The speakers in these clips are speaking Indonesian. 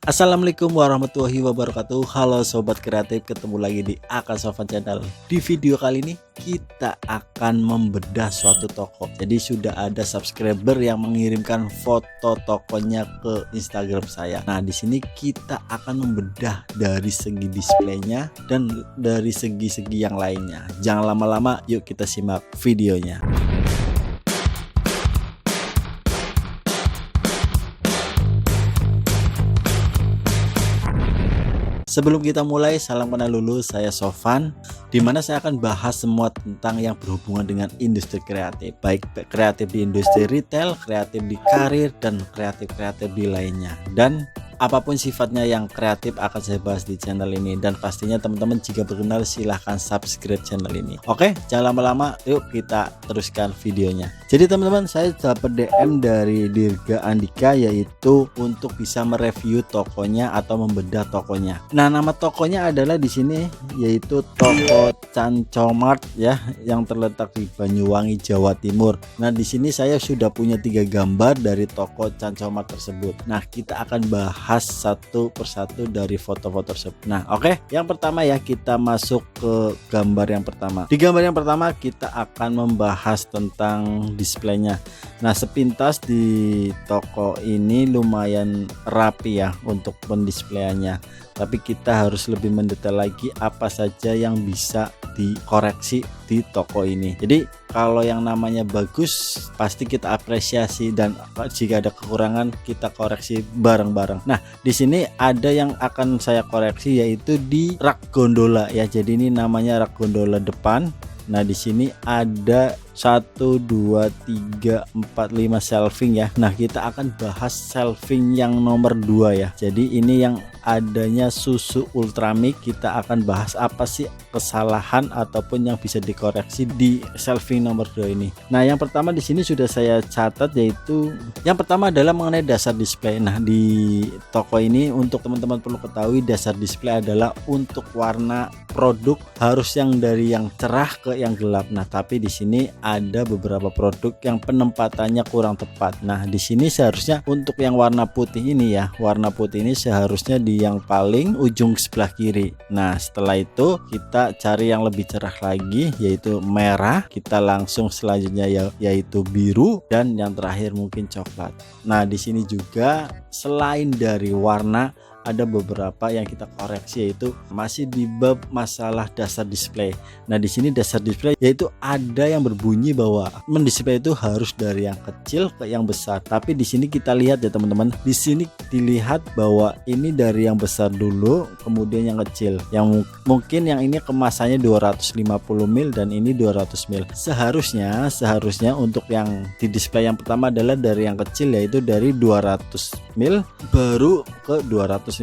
Assalamualaikum warahmatullahi wabarakatuh. Halo sobat kreatif, ketemu lagi di AK Sofan Channel. Di video kali ini kita akan membedah suatu toko. Jadi sudah ada subscriber yang mengirimkan foto tokonya ke Instagram saya. Nah, di sini kita akan membedah dari segi displaynya dan dari segi-segi yang lainnya. Jangan lama-lama, yuk kita simak videonya. Sebelum kita mulai, salam kenal dulu, saya Sofan, dimana saya akan bahas semua tentang yang berhubungan dengan industri kreatif, baik kreatif di industri retail, kreatif di karir, dan kreatif di lainnya. Dan apapun sifatnya yang kreatif akan saya bahas di channel ini. Dan pastinya teman-teman jika berkenan silahkan subscribe channel ini. Oke, jangan lama-lama, yuk kita teruskan videonya. Jadi teman-teman, saya dapat DM dari Dirga Andika, yaitu untuk bisa mereview tokonya atau membedah tokonya. Nah, nama tokonya adalah di sini yaitu Toko Cancomart ya, yang terletak di Banyuwangi, Jawa Timur. Nah, di sini saya sudah punya 3 gambar dari toko Cancomart tersebut. Nah, kita akan bahas satu persatu dari foto-foto tersebut. Nah, oke, yang pertama ya, kita masuk ke gambar yang pertama. Di gambar yang pertama kita akan membahas tentang displaynya. Nah, sepintas di toko ini lumayan rapi ya untuk pendisplayannya, tapi kita harus lebih mendetail lagi apa saja yang bisa dikoreksi di toko ini. Jadi kalau yang namanya bagus pasti kita apresiasi, dan jika ada kekurangan kita koreksi bareng-bareng. Nah, di sini ada yang akan saya koreksi yaitu di rak gondola ya. Jadi ini namanya rak gondola depan. Nah, di sini ada 1, 2, 3, 4, 5 shelving ya. Nah, kita akan bahas shelving yang nomor 2 ya. Jadi ini yang adanya susu Ultramilk. Kita akan bahas apa sih kesalahan ataupun yang bisa dikoreksi di shelving nomor 2 ini. Nah, yang pertama di sini sudah saya catat, yaitu yang pertama adalah mengenai dasar display. Nah, di toko ini untuk teman-teman perlu ketahui, dasar display adalah untuk warna produk harus yang dari yang cerah ke yang gelap. Nah, tapi di sini ada beberapa produk yang penempatannya kurang tepat. Nah, di sini seharusnya untuk yang warna putih ini ya, warna putih ini seharusnya di yang paling ujung sebelah kiri. Nah, setelah itu kita cari yang lebih cerah lagi, yaitu merah. Kita langsung selanjutnya yaitu biru, dan yang terakhir mungkin coklat. Nah, di sini juga selain dari warna ada beberapa yang kita koreksi, yaitu masih di bab masalah dasar display. Nah, di sini dasar display yaitu ada yang berbunyi bahwa mendisplay itu harus dari yang kecil ke yang besar. Tapi di sini kita lihat ya teman-teman, di sini dilihat bahwa ini dari yang besar dulu, kemudian yang kecil. Yang mungkin yang ini kemasannya 250 ml dan ini 200 ml. Seharusnya untuk yang di display yang pertama adalah dari yang kecil, yaitu dari 200 ml baru ke 250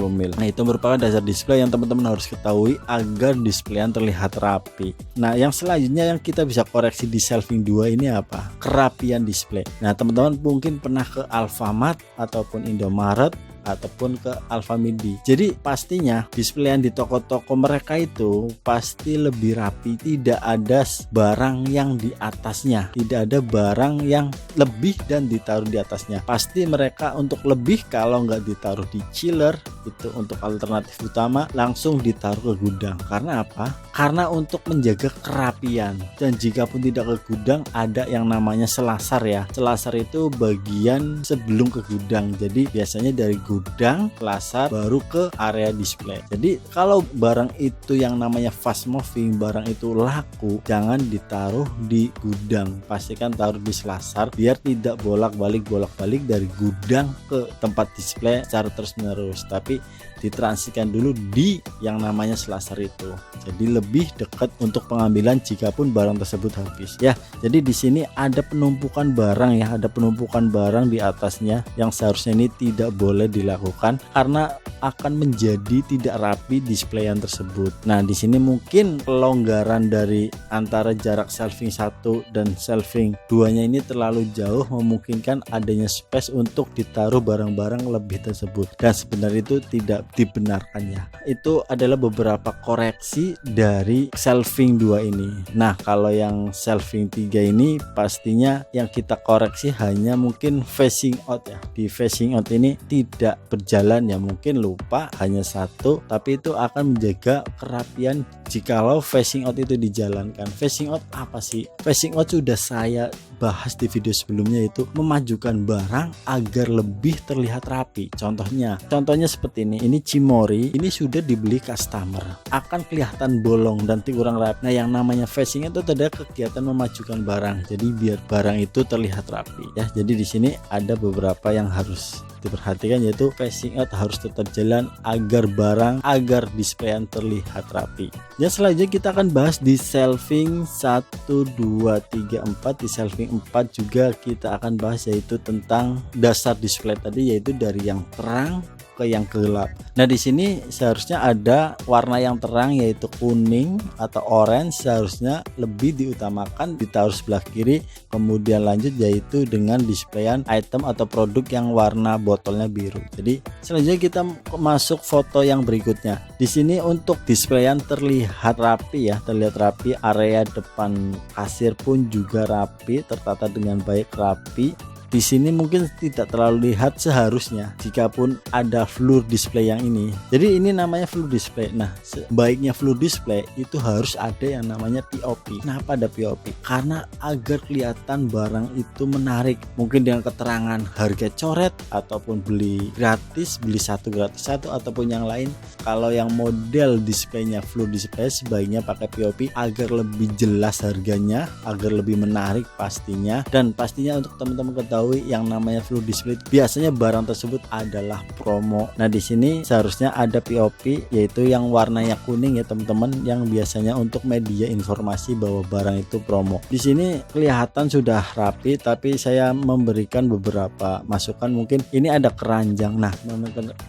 ml. Nah, itu merupakan dasar display yang teman-teman harus ketahui agar displayan terlihat rapi. Nah, yang selanjutnya yang kita bisa koreksi di shelving 2 ini apa? Kerapian display. Nah, teman-teman mungkin pernah ke Alfamart ataupun Indomaret ataupun ke Alfamidi. Jadi pastinya displayan di toko-toko mereka itu pasti lebih rapi, tidak ada barang yang di atasnya, tidak ada barang yang lebih dan ditaruh di atasnya. Pasti mereka untuk lebih, kalau nggak ditaruh di chiller, itu untuk alternatif utama, langsung ditaruh ke gudang. Karena apa? Karena untuk menjaga kerapian. Dan jika pun tidak ke gudang, ada yang namanya selasar ya. Selasar itu bagian sebelum ke gudang. Jadi biasanya dari gudang, selasar, baru ke area display. Jadi kalau barang itu yang namanya fast moving, barang itu laku, jangan ditaruh di gudang. Pastikan taruh di selasar biar tidak bolak-balik dari gudang ke tempat display secara terus-menerus, tapi ditransikan dulu di yang namanya selasar itu. Jadi lebih dekat untuk pengambilan jika pun barang tersebut habis. Ya, jadi di sini ada penumpukan barang ya, ada penumpukan barang di atasnya yang seharusnya ini tidak boleh dilakukan, karena akan menjadi tidak rapi displayan tersebut. Nah, di sini mungkin pelonggaran dari antara jarak shelving 1 dan shelving 2-nya ini terlalu jauh, memungkinkan adanya space untuk ditaruh barang-barang lebih tersebut, dan sebenarnya itu tidak dibenarkan ya. Itu adalah beberapa koreksi dari shelving 2 ini. Nah, kalau yang shelving 3 ini pastinya yang kita koreksi hanya mungkin facing out ya. Di facing out ini tidak berjalan ya, mungkin lupa hanya satu, tapi itu akan menjaga kerapian jikalau facing out itu dijalankan. Facing out apa sih? Facing out sudah saya bahas di video sebelumnya, yaitu memajukan barang agar lebih terlihat rapi. Contohnya seperti ini Cimori, ini sudah dibeli customer, akan kelihatan bolong dan kurang rapi. Nah, yang namanya facing itu adalah kegiatan memajukan barang, jadi biar barang itu terlihat rapi ya. Jadi di sini ada beberapa yang harus diperhatikan, yaitu facing out harus tetap jalan agar displayan terlihat rapi. Ya, selanjutnya kita akan bahas di shelving 1, 2, 3, 4. Di shelving 4 juga kita akan bahas yaitu tentang dasar display tadi, yaitu dari yang terang ke yang gelap. Nah, di sini seharusnya ada warna yang terang yaitu kuning atau orange, seharusnya lebih diutamakan ditaruh sebelah kiri, kemudian lanjut yaitu dengan displayan item atau produk yang warna botolnya biru. Jadi selanjutnya kita masuk foto yang berikutnya. Di sini untuk displayan terlihat rapi ya, terlihat rapi, area depan kasir pun juga rapi, tertata dengan baik, rapi. Di sini mungkin tidak terlalu lihat seharusnya jikapun ada floor display yang ini. Jadi ini namanya floor display. Nah, sebaiknya floor display itu harus ada yang namanya POP. Kenapa ada POP? Karena agar kelihatan barang itu menarik. Mungkin dengan keterangan harga coret ataupun beli gratis, beli satu gratis satu ataupun yang lain. Kalau yang model displaynya floor display sebaiknya pakai POP agar lebih jelas harganya, agar lebih menarik pastinya. Dan pastinya untuk teman-teman ketahui yang namanya floor display biasanya barang tersebut adalah promo. Nah, di sini seharusnya ada POP yaitu yang warnanya kuning ya teman-teman, yang biasanya untuk media informasi bahwa barang itu promo. Di sini kelihatan sudah rapi, tapi saya memberikan beberapa masukan. Mungkin ini ada keranjang. Nah,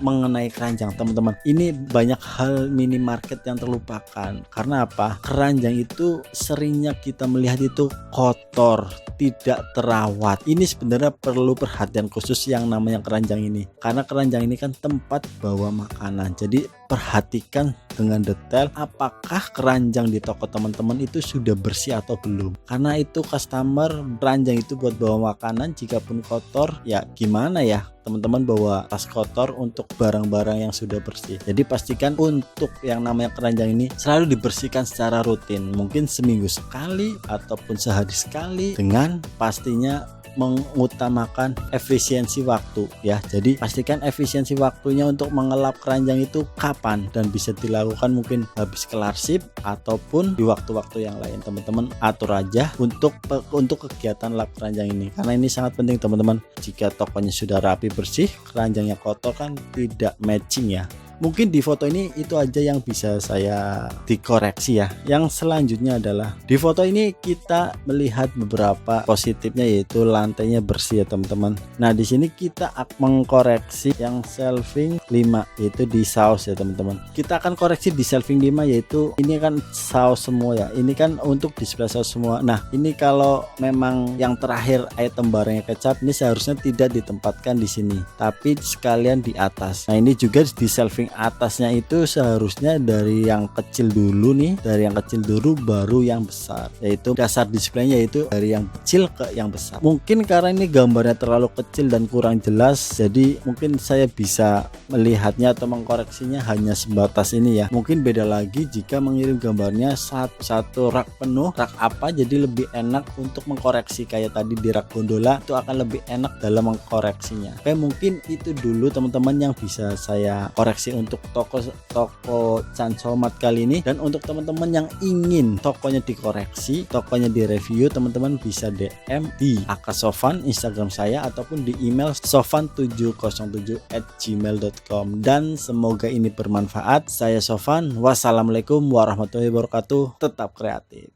mengenai keranjang teman-teman, ini banyak hal minimarket yang terlupakan. Karena apa? Keranjang itu seringnya kita melihat itu kotor, tidak terawat. Ini sebenarnya perlu perhatian khusus yang namanya keranjang ini, karena keranjang ini kan tempat bawa makanan. Jadi perhatikan dengan detail apakah keranjang di toko teman-teman itu sudah bersih atau belum, karena itu customer keranjang itu buat bawa makanan. Jika pun kotor ya gimana ya teman-teman bawa tas kotor untuk barang-barang yang sudah bersih. Jadi pastikan untuk yang namanya keranjang ini selalu dibersihkan secara rutin, mungkin seminggu sekali ataupun sehari sekali, dengan pastinya mengutamakan efisiensi waktu ya. Jadi pastikan efisiensi waktunya untuk mengelap keranjang itu kapan, dan bisa dilakukan mungkin habis kelar shift ataupun di waktu-waktu yang lain. Teman-teman atur aja untuk kegiatan lap keranjang ini, karena ini sangat penting teman-teman. Jika tokonya sudah rapi bersih, keranjangnya kotor kan tidak matching ya. Mungkin di foto ini itu aja yang bisa saya dikoreksi ya. Yang selanjutnya adalah di foto ini kita melihat beberapa positifnya, yaitu lantainya bersih ya teman-teman. Nah, di sini kita mengkoreksi yang shelving 5 yaitu di saus ya teman-teman. Kita akan koreksi di shelving 5 yaitu ini kan saus semua ya. Ini kan untuk display saus semua. Nah, ini kalau memang yang terakhir item barangnya kecap, ini seharusnya tidak ditempatkan di sini, tapi sekalian di atas. Nah, ini juga di shelving atasnya itu seharusnya dari yang kecil dulu nih, dari yang kecil dulu baru yang besar, yaitu dasar displaynya yaitu dari yang kecil ke yang besar. Mungkin karena ini gambarnya terlalu kecil dan kurang jelas, jadi mungkin saya bisa melihatnya atau mengkoreksinya hanya sebatas ini ya. Mungkin beda lagi jika mengirim gambarnya satu rak penuh, rak apa, jadi lebih enak untuk mengkoreksi kayak tadi di rak gondola, itu akan lebih enak dalam mengkoreksinya. Oke, mungkin itu dulu teman-teman yang bisa saya koreksi untuk toko Cansomat kali ini. Dan untuk teman-teman yang ingin tokonya dikoreksi, tokonya direview, teman-teman bisa DM di @sofan Instagram saya ataupun di email sofan707@gmail.com. dan semoga ini bermanfaat. Saya Sofan, wassalamualaikum warahmatullahi wabarakatuh. Tetap kreatif.